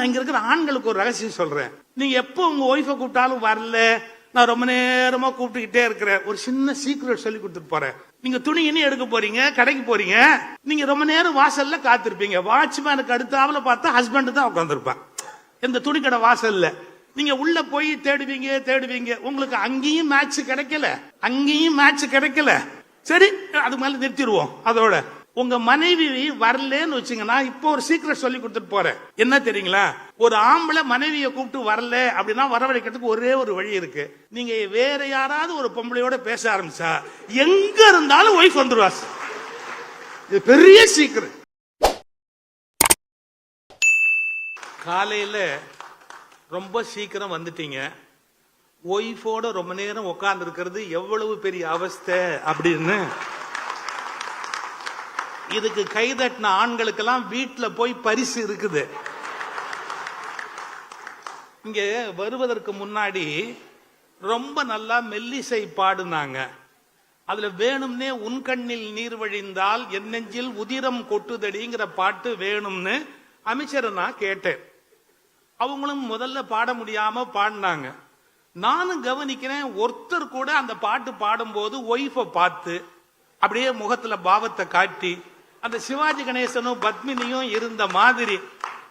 நான் இங்க இருக்கிற ஆண்களுக்கு ஒரு ரகசியம் சொல்றேன். நீங்க எப்போ உங்க ஒய்ஃபை கூப்பிட்டாலும் வரல, நான் ரொம்ப நேரமா கூப்பிட்டுக்கிட்டே இருக்கிறேன், ஒரு சின்ன சீக்ரெட் சொல்லி கொடுத்துட்டு போறேன். நீங்க துணி இனி எடுக்க போறீங்க, கடைக்கு போறீங்க, நீங்க ரொம்ப நேரம் வாசல்ல காத்திருப்பீங்க. வாட்ச்மேனுக்கு அடுத்தாப்புல பார்த்தா ஹஸ்பண்ட் தான் உட்காந்துருப்பான் இந்த துணி கடை வாசல்ல. நீங்க உள்ள போய் தேடுவீங்க, உங்களுக்கு அங்கேயும் மேட்ச் கிடைக்கல. சரி, அது மேல நிறுத்திடுவோம். அதோட உங்க மனைவி வரலன்னு வச்சுங்கன்னா, இப்போ ஒரு சீக்கிரம் சொல்லி கொடுத்துட்டு போறேன். என்ன தெரியுங்களா? ஒரு ஆம்பளை மனைவியை கூப்பிட்டு வரல அப்படின்னா வரவழைக்கிறதுக்கு ஒரே ஒரு வழி இருக்கு. நீங்க வேற யாராவது ஒரு பொம்பளையோட பேச ஆரம்பிச்சா எங்க இருந்தாலும் ஒய்ஃப் வந்துருவா. இது பெரிய சீக்கிரம். காலையில ரொம்ப சீக்கிரம் வந்துட்டீங்க, ஒய்ஃபோட ரொம்ப நேரம் உட்கார்ந்து இருக்கிறது எவ்வளவு பெரிய அவஸ்தை அப்படின்னு இதுக்கு கைதட்டின ஆண்களுக்கெல்லாம் வீட்டுல போய் பரிசு இருக்குது. இங்க வருவதற்கு முன்னாடி ரொம்ப நல்லா மெல்லிசை பாடுனாங்க. அதுல வேணும்னே உன் கண்ணில் நீர் வழிந்தால் என் நெஞ்சில் உதிரம் கொட்டுதடிங்கிற பாட்டு வேணும்னு அமைச்சரை நான் கேட்டேன். அவங்களும் முதல்ல பாட முடியாம பாடினாங்க. நானும் கவனிக்கிறேன், ஒருத்தர் கூட அந்த பாட்டு பாடும்போது ஒய்ஃபை பார்த்து அப்படியே முகத்துல பாவத்தை காட்டி அந்த சிவாஜி கணேசனும் பத்மினியும் இருந்த மாதிரி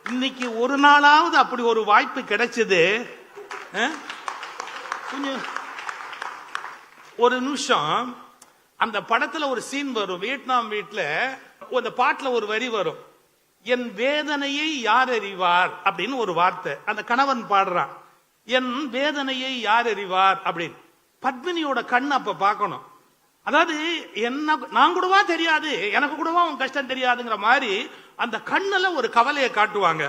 இன்னைக்கு ஒரு நாளாவது அப்படி ஒரு வாய்ப்பு கிடைச்சது. கொஞ்சம் ஒரு நிமிஷம், அந்த படத்துல ஒரு சீன் வரும், வியட்நாம் வீட்டுல அந்த பாட்டுல ஒரு வரி வரும், என் வேதனையை யார் அறிவார் அப்படின்னு ஒரு வார்த்தை. அந்த கணவன் பாடுறான், என் வேதனையை யார் அறிவார் அப்படின்னு. பத்மினியோட கண் அப்ப பார்க்கணும். அதாவது என்ன நான் கூடவா தெரியாது, எனக்கு கூடவா உன் கஷ்டம் தெரியாதுங்கிற மாதிரி அந்த கண்ணுல ஒரு கவலையை காட்டுவாங்க.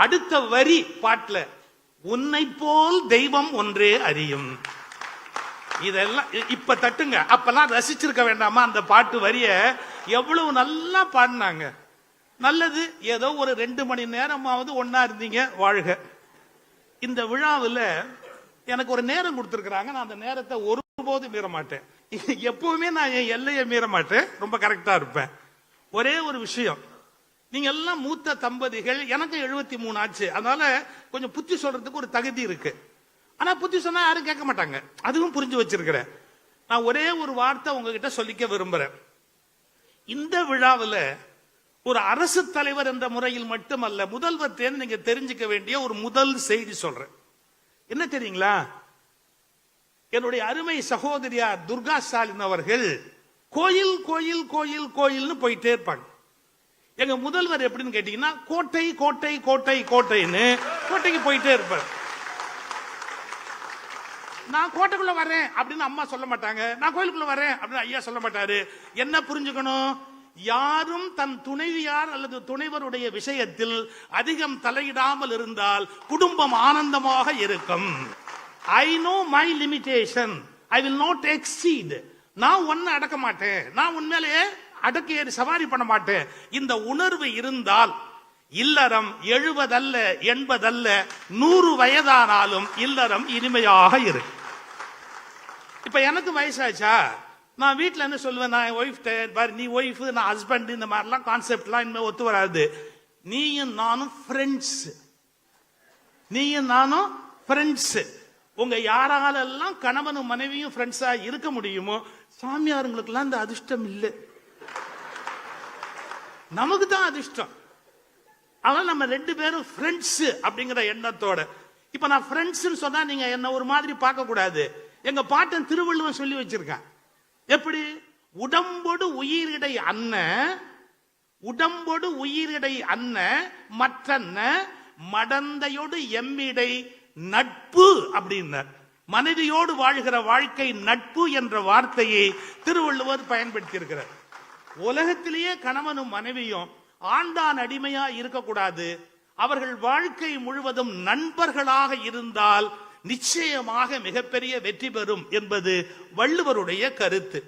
அடுத்த வரி பாட்டுல, உன்னை போல் தெய்வம் ஒன்றே அறியும். இதெல்லாம் இப்ப தட்டுங்க, அப்பெல்லாம் ரசிச்சிருக்க வேண்டாமா? அந்த பாட்டு வரிய எவ்வளவு நல்லா பாடினாங்க. நல்லது, ஏதோ ஒரு 2 மணி நேரமாவது ஒன்னா இருந்தீங்க, வாழ்க. இந்த விழாவில் எனக்கு ஒரு நேரம் கொடுத்திருக்கிறாங்க. நான் அந்த நேரத்தை ஒருபோது மீற மாட்டேன். எப்பவுமே நான் என் எல்லையை மீற மாட்டேன், ரொம்ப கரெக்டா இருப்பேன். ஒரே ஒரு விஷயம், நீங்க எல்லாம் மூத்த தம்பதிகள், எனக்கு 73 ஆச்சு, அதனால கொஞ்சம் புத்தி சொல்றதுக்கு ஒரு தகுதி இருக்கு. ஆனா புத்தி சொன்னா யாரும் கேட்க மாட்டாங்க, அதுவும் புரிஞ்சு வச்சிருக்கிறேன். நான் ஒரே ஒரு வார்த்தை உங்ககிட்ட சொல்லிக்க விரும்புறேன். இந்த விழாவில் ஒரு அரசு தலைவர் என்ற முறையில் மட்டுமல்ல, முதல்வர் தேர்ந்து நீங்க தெரிஞ்சுக்க வேண்டிய ஒரு முதல் செய்தி சொல்றேன். என்ன தெரியுங்களா? என்னுடைய அருமை சகோதரியார் துர்கா ஸ்டாலின் அவர்கள் கோயில் கோயில் கோயில் கோயில்னு போயிட்டே இருப்பாங்க. எங்க முதல்வர் எப்படின்னு கேட்டீங்கன்னா, கோட்டை கோட்டை கோட்டை கோட்டைன்னு கோட்டைக்கு போயிட்டே இருப்பார். நான் கோட்டைக்குள்ள வரேன் அப்படின்னு அம்மா சொல்ல மாட்டாங்க, நான் கோயிலுக்குள்ள வரேன் அப்படின்னு ஐயா சொல்ல மாட்டாரு. என்ன புரிஞ்சுக்கணும்? யாரும் தன் துணைவியார் அல்லது துணைவருடைய விஷயத்தில் அதிகம் தலையிடாமல் இருந்தால் குடும்பம் ஆனந்தமாக இருக்கும். I know my limitation, I will not exceed. நான் ஒன்னு அடக்க மாட்டேன், நான் உண்மையிலேயே அடக்கி ஏறி சவாரி பண்ண மாட்டேன். இந்த உணர்வு இருந்தால் இல்லறம் 70 அல்ல 80 அல்ல 100 வயதானாலும் இல்லறம் இனிமையாக இருக்கு. இப்ப எனக்கு வயசாச்சா, நான் வீட்டுல என்ன சொல்லுவேன், நான் ஒய்ஃப் பாரு, நீ ஒய்ஃப் நான் ஹஸ்பண்ட், இந்த மாதிரிலாம் கான்செப்ட்லாம் இனிமே ஒத்து வராது. நீயும் நானும் ஃப்ரெண்ட்ஸ். உங்க யாராலெல்லாம் கணவனும் மனைவியும் ஃப்ரெண்ட்ஸா இருக்க முடியுமோ, சாமியாருங்களுக்கெல்லாம் இந்த அதிர்ஷ்டம் இல்லை, நமக்கு தான் அதிர்ஷ்டம். அதனால நம்ம 2 பேரும் ஃப்ரெண்ட்ஸ் அப்படிங்கிற எண்ணத்தோட. இப்ப நான் ஃப்ரெண்ட்ஸ் சொன்னா நீங்க என்ன ஒரு மாதிரி பார்க்க கூடாது. எங்க பாட்டன் திருவள்ளுவன் சொல்லி வச்சிருக்கேன். எப்படி? உடம்போடு உயிரிடை அன்ன மற்றன்ன மடந்தையோடு எம்மிடை நட்பு அப்படின்னார். மனைவியோடு வாழ்கிற வாழ்க்கை நட்பு என்ற வார்த்தையை திருவள்ளுவர் பயன்படுத்தி இருக்கிறார். உலகத்திலேயே கணவனும் மனைவியும் ஆண்டான் அடிமையா இருக்கக்கூடாது. அவர்கள் வாழ்க்கை முழுவதும் நண்பர்களாக இருந்தால் நிச்சயமாக மிகப்பெரிய வெற்றி பெறும் என்பது வள்ளுவருடைய கருத்து.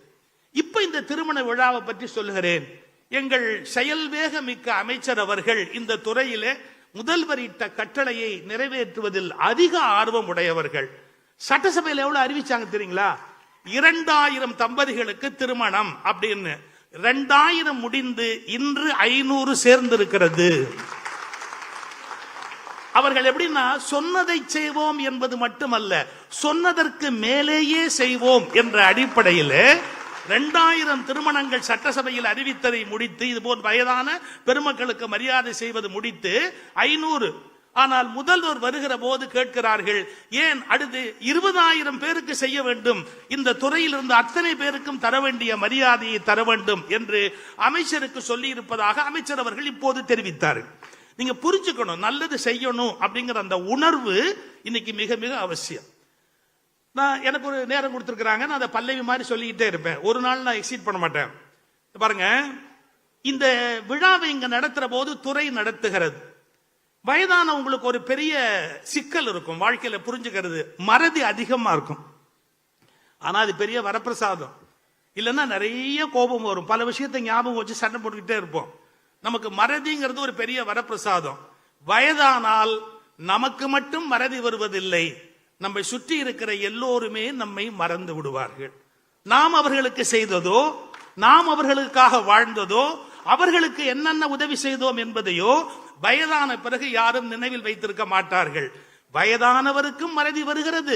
இப்ப இந்த திருமண விழாவை பற்றி சொல்லுகிறேன். எங்கள் செயல்வேக மிக்க அமைச்சர் அவர்கள் இந்த துறையிலே முதல்வர் இட்ட கட்டளையை நிறைவேற்றுவதில் அதிக ஆர்வம் உடையவர்கள். சட்டசபையில் எவ்வளவு அறிவிச்சாங்க தெரியுங்களா? 2000 தம்பதிகளுக்கு திருமணம் அப்படின்னு. 2000 முடிந்து இன்று 500 சேர்ந்திருக்கிறது. அவர்கள் எப்படின்னா சொன்னதை செய்வோம் என்பது மட்டுமல்ல, சொன்னதற்கு மேலேயே செய்வோம் என்ற அடிப்படையில் 2000 திருமணங்கள் சட்டசபையில் அறிவித்ததை முடித்து, இதுபோல் வயதான பெருமக்களுக்கு மரியாதை செய்வது முடித்து 500. ஆனால் முதல்வர் வருகிற போது கேட்கிறார்கள், ஏன் அடுத்து 20,000 பேருக்கு செய்ய வேண்டும், இந்த துறையில் இருந்து அத்தனை பேருக்கும் தர வேண்டிய மரியாதையை தர வேண்டும் என்று அமைச்சருக்கு சொல்லி இருப்பதாக அமைச்சர் அவர்கள் இப்போது தெரிவித்தார்கள். நீங்க புரிஞ்சுக்கணும், நல்லது செய்யணும் அப்படிங்கிற அந்த உணர்வு இன்னைக்கு மிக மிக அவசியம். நான் எனக்கு ஒரு நேரம் கொடுத்திருக்கிறாங்க, நான் அதை பல்லவி மாதிரி சொல்லிக்கிட்டே இருப்பேன். ஒரு நாள் நான் எக்ஸீட் பண்ண மாட்டேன். பாருங்க, இந்த விழாவை இங்க நடத்துற போது துறை நடத்துகிறது. வயதானவங்களுக்கு ஒரு பெரிய சிக்கல் இருக்கும் வாழ்க்கையில, புரிஞ்சுக்கிறது, மறதி அதிகமா இருக்கும். ஆனா அது பெரிய வரப்பிரசாதம். இல்லைன்னா நிறைய கோபம் வரும், பல விஷயத்தை ஞாபகம் வச்சு சண்டை போட்டுக்கிட்டே இருப்போம். நமக்கு மறதிங்கிறது ஒரு பெரிய வரப்பிரசாதம். வயதானால் நமக்கு மட்டும் மறதி வருவதில்லை, நம்மை சுற்றி இருக்கிற எல்லோருமே நம்மை மறந்து விடுவார்கள். நாம் அவர்களுக்கு செய்ததோ, நாம் அவர்களுக்காக வாழ்ந்ததோ, அவர்களுக்கு என்னென்ன உதவி செய்தோம் என்பதையோ வயதான பிறகு யாரும் நினைவில் வைத்திருக்க மாட்டார்கள். வயதானவருக்கும் மறதி வருகிறது,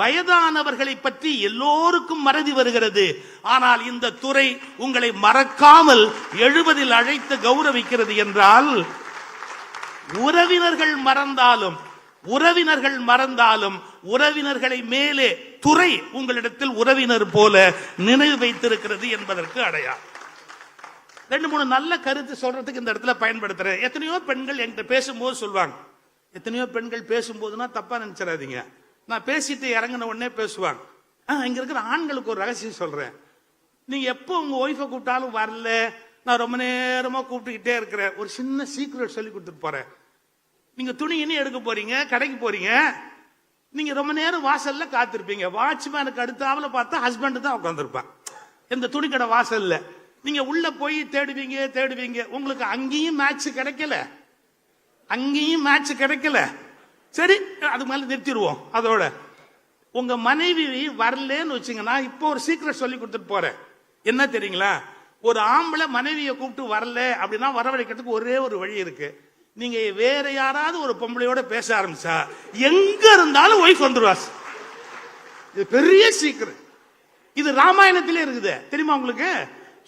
வயதானவர்களை பற்றி எல்லோருக்கும் மறதி வருகிறது. ஆனால் இந்த துறை உங்களை மறக்காமல் 70 அழைத்து கௌரவிக்கிறது என்றால், உறவினர்கள் மறந்தாலும் உறவினர்களை மேலே துறை உங்களிடத்தில் உறவினர் போல நினைவு வைத்திருக்கிறது என்பதற்கு அடையாளம். 2-3 நல்ல கருத்து சொல்றதுக்கு இந்த இடத்துல பயன்படுத்துறேன். எத்தனையோ பெண்கள் என்கிட்ட பேசும்போது சொல்லுவாங்க, எத்தனையோ பெண்கள் பேசும்போதுன்னா தப்பா நினைச்சிடாதீங்க, நான் பேசிட்டு இறங்கின உடனே பேசுவாங்க. இங்க இருக்கிற ஆண்களுக்கு ஒரு ரகசியம் சொல்றேன், நீங்க எப்போ உங்க ஒய்ஃபை கூப்பிட்டாலும் வரல, நான் ரொம்ப நேரமா கூப்பிட்டுக்கிட்டே இருக்கிறேன், ஒரு சின்ன சீக்ரெட் சொல்லி கொடுத்துட்டு போறேன். நீங்க துணி இனி எடுக்க போறீங்க, கடைக்கு போறீங்க, நீங்க ரொம்ப நேரம் வாசல்ல காத்திருப்பீங்க. வாட்ச்மேனுக்கு அடுத்தாவில பார்த்தா ஹஸ்பண்ட் தான் உட்காந்துருப்பான் இந்த துணி கடை வாசல்ல. நீங்க உள்ள போய் தேடுவீங்க, உங்களுக்கு அங்கேயும் மேட்ச் கிடைக்கல. சரி, அது மேல நிறுத்திடுவோம். அதோட உங்க மனைவி வரலன்னு வச்சுங்கன்னா, இப்போ ஒரு சீக்கிரம் சொல்லி கொடுத்துட்டு போறேன். என்ன தெரியுங்களா, ஒரு ஆம்பளை மனைவியை கூப்பிட்டு வரல அப்படின்னா வரவழைக்கிறதுக்கு ஒரே ஒரு வழி இருக்கு. நீங்க வேற யாராவது ஒரு பொம்பளையோட பேச ஆரம்பிச்சா எங்க இருந்தாலும் ஒய்ஃப் வந்துருவா. இது பெரிய சீக்கிரம். இது ராமாயணத்திலே இருக்குது தெரியுமா உங்களுக்கு?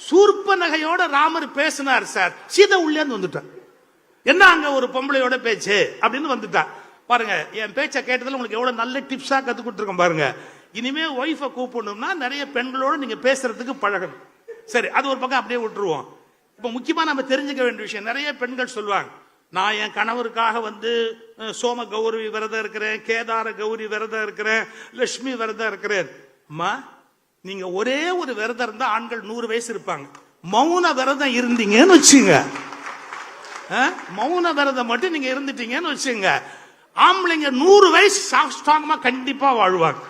சூர்ப்ப நகையோட ராமர் பேசினார் சார், சீதை உள்ளே வந்துட்டார். என்ன அங்க ஒரு பொம்பளையோட பேச்சு அப்படின்னு வந்துட்டா. பாருங்க, என் பேச்ச கேட்டதுல உங்களுக்கு எவ்வளவு நல்ல டிப்ஸா கத்து கொடுத்துருக்கோம் பாருங்க. இனிமே ஒய்ஃபை கூப்பிடணும்னா நிறைய பெண்களோட நீங்க பேசுறதுக்கு பழகணும். சரி, அது ஒரு பக்கம் அப்படியே விட்டுருவோம். இப்ப முக்கியமா நம்ம தெரிஞ்சுக்க வேண்டிய விஷயம், நிறைய பெண்கள் சொல்லுவாங்க, நான் என் கணவருக்காக சோம கௌரி விரதம் இருக்கிறேன், கேதார கௌரி விரதம் இருக்கிறேன், லட்சுமி விரதம் இருக்கிறேன். அம்மா, நீங்க ஒரே ஒரு விரதம் இருந்தா ஆண்கள் 100 வயசு இருப்பாங்க. மௌன விரதம் இருந்தீங்கன்னு வச்சுங்க, மௌன விரதம் மட்டும் நீங்க இருந்துட்டீங்கன்னு வச்சுங்க, ஆம்பளைங்க 100 வயசு ஸ்ட்ராங்கமா கண்டிப்பா வாழ்வாங்க.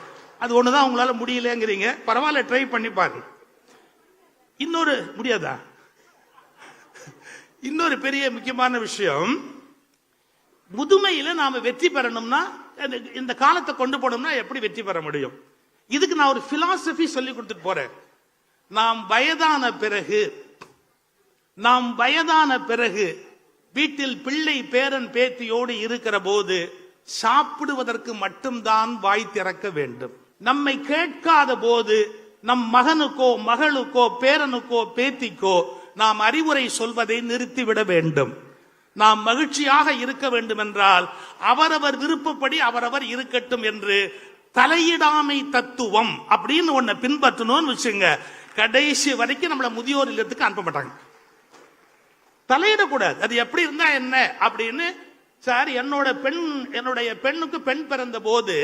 அது ஒண்ணுதான் உங்களால முடியலங்கிறீங்க, பரவாயில்ல, ட்ரை பண்ணி பாருங்க. முடியாதா? இன்னொரு பெரிய முக்கியமான விஷயம், முதுமையில நாம வெற்றி பெறணும்னா, இந்த காலத்தை கொண்டு போனோம்னா எப்படி வெற்றி பெற முடியும்? இதுக்கு நான் ஒரு பிலாசபி சொல்லி கொடுத்துட்டு போறேன். நாம் வயதான பிறகு வீட்டில் பிள்ளை பேரன் பேத்தியோடு இருக்கிற போது சாப்பிடுவதற்கு மட்டும்தான் வாய் திறக்க வேண்டும். நம்மை கேட்காத போது நம் மகனுக்கோ மகளுக்கோ பேரனுக்கோ பேத்திக்கோ நாம் அறிவுரை சொல்வதை நிறுத்திவிட வேண்டும். நாம் மகிழ்ச்சியாக இருக்க வேண்டும் என்றால் அவரவர் விருப்பப்படி அவரவர் இருக்கட்டும் என்று தலையிடாமை தத்துவம் அப்படின்னு ஒன்ன பின்பற்றணும்னு வச்சுங்க, கடைசி வரைக்கும் நம்மள முதியோர் இல்லத்துக்கு அனுப்ப மாட்டாங்க. தலையிடக்கூடாது. அது எப்படி இருந்தா என்ன அப்படின்னு. சார், என்னுடைய பெண்ணுக்கு பெண் பிறந்த போது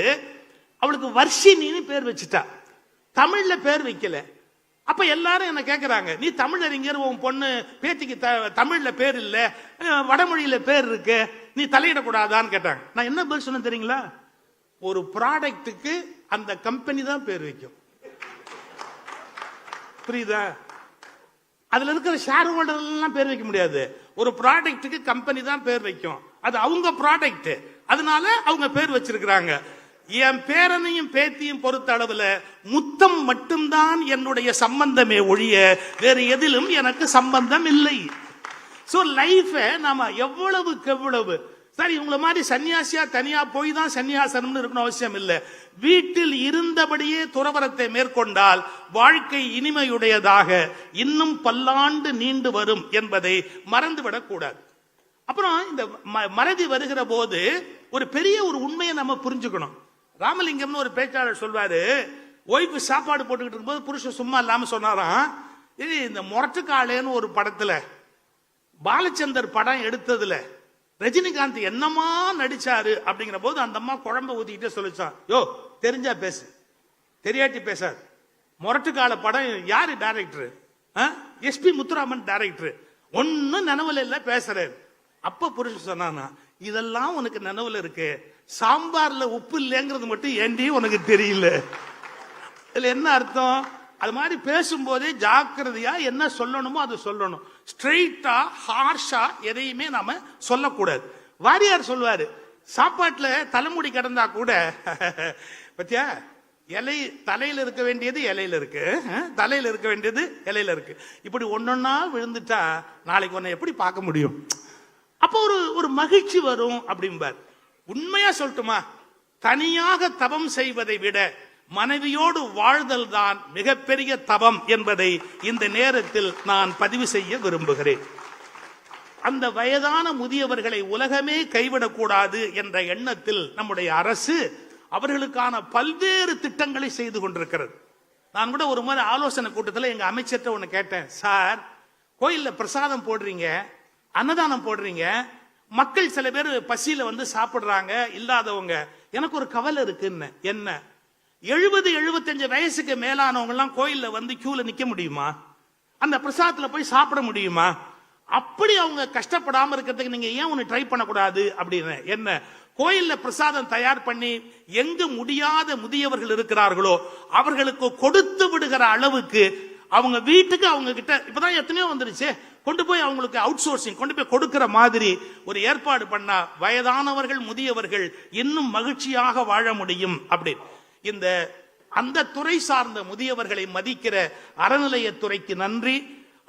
அவளுக்கு வர்ஷினின்னு பேர் வச்சுட்டா, தமிழ்ல பேர் வைக்கல. அப்ப எல்லாரும் என்ன கேட்கிறாங்க, நீ தமிழறிஞர், உன் பொண்ணு பேத்திக்கு தமிழ்ல பேர் இல்ல, வடமொழியில பேர் இருக்கு, நீ தலையிடக்கூடாதான்னு கேட்டாங்க. நான் என்ன பேர் சொன்ன தெரியுங்களா? ஒரு ப்ராடக்ட்டுக்கு அந்த கம்பெனி தான் பேர் வைக்கும். புரியுதா? அதுல இருக்கிற ஷேர் ஹோல்டர் எல்லாம் பேர் வைக்க முடியாது. ஒரு ப்ராடக்ட்டுக்கு கம்பெனி தான் பேர் வைக்கும். அது அவங்க ப்ராடக்ட், அதனால அவங்க பேர் வச்சிருக்கிறாங்க. என் பேரனையும் பேத்தியும் பொறுத்த அளவுல முத்தம் மட்டும்தான் என்னுடைய சம்பந்தமே ஒழிய வேறு எதிலும் எனக்கு சம்பந்தம் இல்லை. சோ லைஃப நாம எவ்வளவுக்கு எவ்வளவு சார் இவங்கள மாதிரி சன்னியாசியா தனியா போய் தான் சன்னியாசனம்னு இருக்கணும் அவசியம் இல்லை. வீட்டில் இருந்தபடியே துறவரத்தை மேற்கொண்டால் வாழ்க்கை இனிமையுடையதாக இன்னும் பல்லாண்டு நீண்டு வரும் என்பதை மறந்துவிடக் கூடாது. அப்புறம் இந்த மறதி வருகிற போது ஒரு பெரிய ஒரு உண்மையை நம்ம புரிஞ்சுக்கணும். ராமலிங்கம்னு ஒரு பேச்சாளர் சொல்வாரு, ஒய்ஃபு சாப்பாடு போட்டுக்கிட்டு இருக்கும்போது புருஷன் சும்மா இல்லாம சொன்னாராம், இது இந்த முரட்டுக்காளேன்னு ஒரு படத்துல பாலச்சந்தர் படம் எடுத்ததுல ரஜினிகாந்த் என்னமா நடிச்சாரு அப்படிங்கிற போது அந்த அம்மா குழம்பு ஊத்திக்கிட்டே சொல்லிச்சான், யோ தெரிஞ்சா பேசு, தெரியாட்டி பேசாது. முரட்டுக்கால படம் யாரு டைரக்டர்? SP Muthuraman director. ஒன்னும் நினைவுல இல்ல பேசுறேன். அப்ப புருஷன் சொன்னானா, இதெல்லாம் உனக்கு நினைவுல இருக்கு, சாம்பார்ல உப்பு இல்லைங்கிறது மட்டும் ஏண்டி உனக்கு தெரியல. இதுல என்ன அர்த்தம்? அது மாதிரி பேசும்போதே ஜாக்கிரதையா என்ன சொல்லணுமோ அது சொல்லணும். ஸ்ட்ரெயிட்டா ஹார்ஷா எதையுமே நாம சொல்லக்கூடாது. வாரியார் சொல்லுவாரு, சாப்பாட்டுல தலைமுடி கிடந்தா கூட பத்தியா இலை தலையில இருக்க வேண்டியது இலையில இருக்கு, தலையில இருக்க வேண்டியது இலையில இருக்கு. இப்படி ஒன்னொன்னா விழுந்துட்டா நாளைக்கு உன்னை எப்படி பார்க்க முடியும்? அப்போ ஒரு மகிழ்ச்சி வரும் அப்படிம்பார். உண்மையா சொல்லட்டுமா, தனியாக தவம் செய்வதை விட மனைவியோடு வாழ்தல் தான் மிகப்பெரிய தவம் என்பதை இந்த நேரத்தில் நான் பதிவு செய்ய விரும்புகிறேன். அந்த வயதான முதியவர்களை உலகமே கைவிடக்கூடாது என்ற எண்ணத்தில் நம்முடைய அரசு அவர்களுக்கான பல்வேறு திட்டங்களை செய்து கொண்டிருக்கிறது. நான் கூட ஒரு முறை ஆலோசனை கூட்டத்தில் எங்க அமைச்சர்கிட்ட ஒண்ணு கேட்டேன், சார் கோயில்ல பிரசாதம் போடுறீங்க, அன்னதானம் போடுறீங்க, மக்கள் சில பேர் பசியில வந்து சாப்பிடுறாங்க, இல்லாதவங்க, எனக்கு ஒரு கவலை இருக்குன்னு. என்ன, 70-75 வயசுக்கு மேலானவங்க எல்லாம் கோயில்ல வந்து கியூல நிக்க முடியுமா? அந்த பிரசாதத்துல போய் சாப்பிட முடியுமா? அப்படி அவங்க கஷ்டப்படாம இருக்கிறதுக்கு நீங்க ஏன் ஒண்ணு ட்ரை பண்ணக்கூடாது அப்படின்னு. என்ன, கோயில்ல பிரசாதம் தயார் பண்ணி எங்கு முடியாத முதியவர்கள் இருக்கிறார்களோ அவர்களுக்கு கொடுத்து விடுகிற அளவுக்கு அவங்க வீட்டுக்கு அவங்க கிட்ட இப்பதான் எத்தனையோ வந்துருச்சு, கொண்டு போய் அவங்களுக்கு அவுட் சோர்சிங் கொண்டு போய் கொடுக்கிற மாதிரி ஒரு ஏற்பாடு பண்ணா வயதானவர்கள் முதியவர்கள் இன்னும் மகிழ்ச்சியாக வாழ முடியும். அப்படி இந்த அந்த துறை சார்ந்த முதியவர்களை மதிக்கிற அறநிலையத்துறைக்கு நன்றி,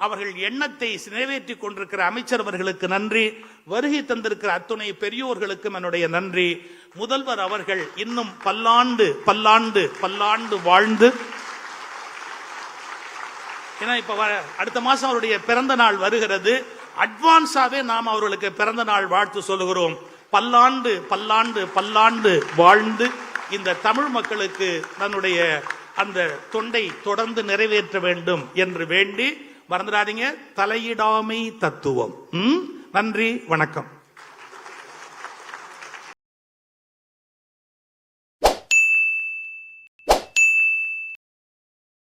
அவர்கள் எண்ணத்தை நிறைவேற்றிக் கொண்டிருக்கிற அமைச்சர் அவர்களுக்கு நன்றி, வருகை தந்திருக்கிற அத்துணை பெரியோர்களுக்கும் என்னுடைய நன்றி. முதல்வர் அவர்கள் இன்னும் பல்லாண்டு பல்லாண்டு பல்லாண்டு வாழ்ந்து, ஏன்னா இப்ப அடுத்த மாசம் அவருடைய பிறந்த நாள் வருகிறது, அட்வான்ஸாவே நாம் அவர்களுக்கு பிறந்த நாள் வாழ்த்து சொல்லுகிறோம். பல்லாண்டு பல்லாண்டு பல்லாண்டு வாழ்ந்து இந்த தமிழ் மக்களுக்கு தன்னுடைய அந்த தொண்டை தொடர்ந்து நிறைவேற்ற வேண்டும் என்று வேண்டி, மறந்துடாதீங்க, தலையிடாமை தத்துவம். நன்றி, வணக்கம்.